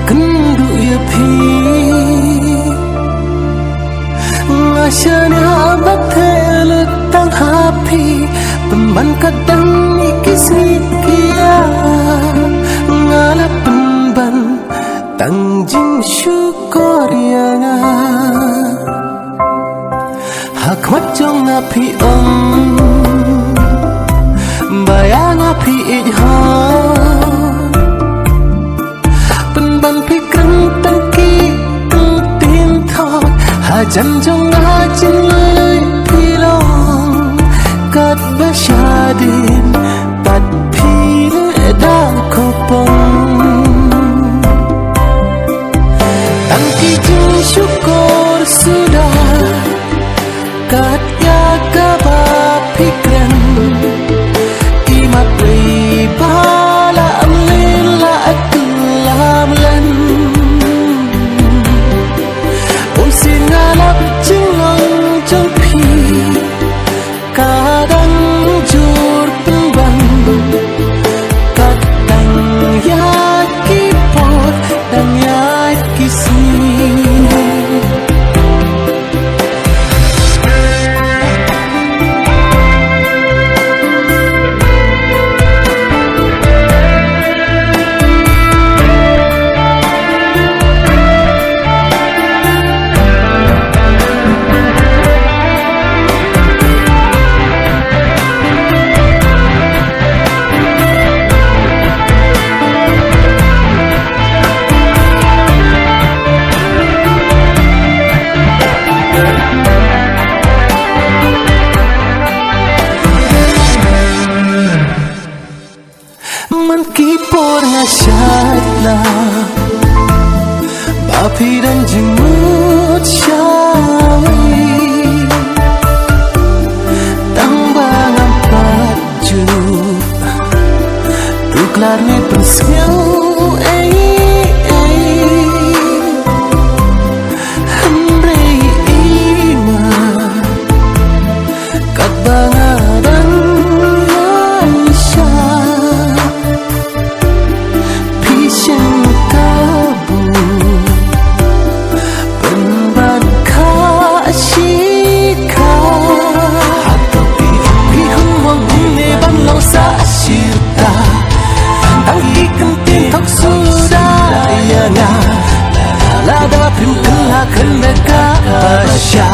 kendu ya pi ngasanya abad telet tang hapi pemban kadang ikis nikia ngala pemban tang jing syukur ya hak macong api bayang api ijhan penban pikran tangki tin thot hajan jong hajin lay pilong kat basyadin tat pile da kopong tangki jing syukur sudah kat ya kaba pikran imat bala amlila atulam lan om singalap jinglong jongpi kadang jur pembang kadang yaki pot dan yaki sini kipor ngasyatla bapi dan jemut syawi tambang empat juk duklar ni pensiau hamre ima kat bangadan lada pim kena kena ka basya